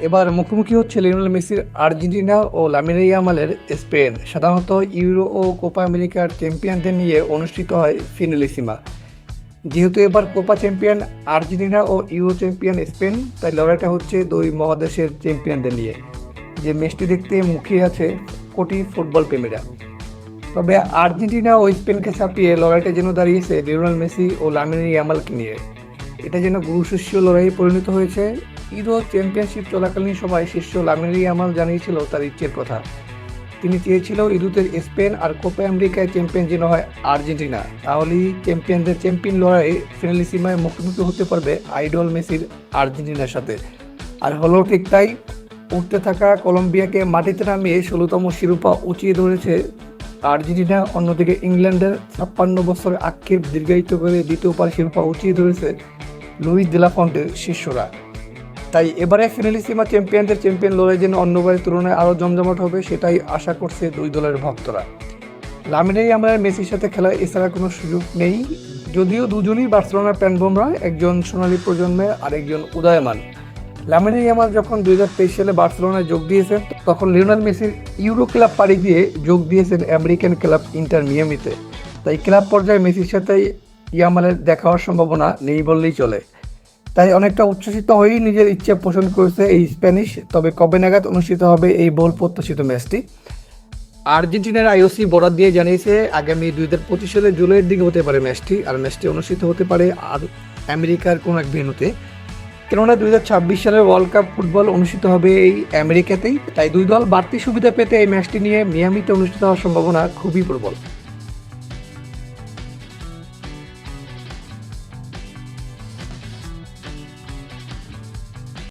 এবার মুখোমুখি হচ্ছে লিওনেল মেসির আর্জেন্টিনা ও লামিনে ইয়ামালের স্পেন। সাধারণত ইউরো ও কোপা আমেরিকার চ্যাম্পিয়নদের নিয়ে অনুষ্ঠিত হয় ফিনালিসিমা। যেহেতু এবার কোপা চ্যাম্পিয়ন আর্জেন্টিনা ও ইউরো চ্যাম্পিয়ন স্পেন, তাই লড়াইটা হচ্ছে দুই মহাদেশের চ্যাম্পিয়নদের নিয়ে। যে ম্যাচটি দেখতে মুখিয়ে আছে কোটি ফুটবল প্রেমীরা। তবে আর্জেন্টিনা ও স্পেনকে ছাপিয়ে লড়াইটা যেন দাঁড়িয়েছে লিওনেল মেসি ও লামিনে ইয়ামালকে নিয়ে। এটা যেন গুরু শিষ্য লড়াইয়ে পরিণত হয়েছে। ইউরো চ্যাম্পিয়নশিপ চলাকালীন সময় শিষ্য লামিনে ইয়ামাল জানিয়েছিল তার ইচ্ছের কথা। তিনি চেয়েছিল ইউরোতে স্পেন আর কোপা আমেরিকায় চ্যাম্পিয়ন যেন হয় আর্জেন্টিনা। তাহলেই চ্যাম্পিয়নদের চ্যাম্পিয়ন লড়াইয়ে ফিনালিসিমায় মুখোমুখি হতে পারবে আইডল মেসির আর্জেন্টিনার সাথে। আর হলো ঠিক তাই। উঠতে থাকা কলম্বিয়াকে মাটিতে নামিয়ে 16তম শিরোপা উঁচিয়ে ধরেছে আর্জেন্টিনা। অন্যদিকে ইংল্যান্ডের 56 বছরের আক্ষেপ দীর্ঘায়িত করে দ্বিতীয়বার শিরোপা উঁচিয়ে ধরেছে লুইস দে লা ফন্টের শিষ্যরা। তাই এবারে ফিনালিসিমা চ্যাম্পিয়নদের চ্যাম্পিয়ন লড়াই যেন অন্যবারের তুলনায় আরও জমজমাট হবে, সেটাই আশা করছে দুই দলের ভক্তরা। লামিনে ইয়ামালের মেসির সাথে খেলার এছাড়া কোনো সুযোগ নেই, যদিও দুজনই বার্সেলোনার প্যানবোমরা, একজন সোনালী প্রজন্মের আর একজন উদয়মান। লামিনে ইয়ামাল যখন 2023 সালে বার্সেলোনায় যোগ দিয়েছেন, তখন লিওনেল মেসির ইউরো ক্লাব পাড়ি দিয়ে যোগ দিয়েছেন আমেরিকান ক্লাব ইন্টার মিয়ামিতে। তাই ক্লাব পর্যায়ে মেসির সাথে ইয়ামালের দেখা হওয়ার সম্ভাবনা নেই বললেই চলে। তাই অনেকটা উচ্ছ্বসিত হয়েই নিজের ইচ্ছা পোষণ করেছে এই স্প্যানিশ। তবে কবে নাগাদ অনুষ্ঠিত হবে এই বহুল প্রত্যাশিত ম্যাচটি? আর্জেন্টিনার আইওসি বরাদ দিয়ে জানিয়েছে আগামী 2025 সালের জুলাইয়ের দিকে হতে পারে ম্যাচটি। আর ম্যাচটি অনুষ্ঠিত হতে পারে আর আমেরিকার কোনো এক ভেন্যুতে। কেননা 2026 সালের ওয়ার্ল্ড কাপ ফুটবল অনুষ্ঠিত হবে এই আমেরিকাতেই। তাই দুই দল বাড়তি সুবিধা পেতে এই ম্যাচটি নিয়ে মিয়ামিতে অনুষ্ঠিত হওয়ার সম্ভাবনা খুবই প্রবল।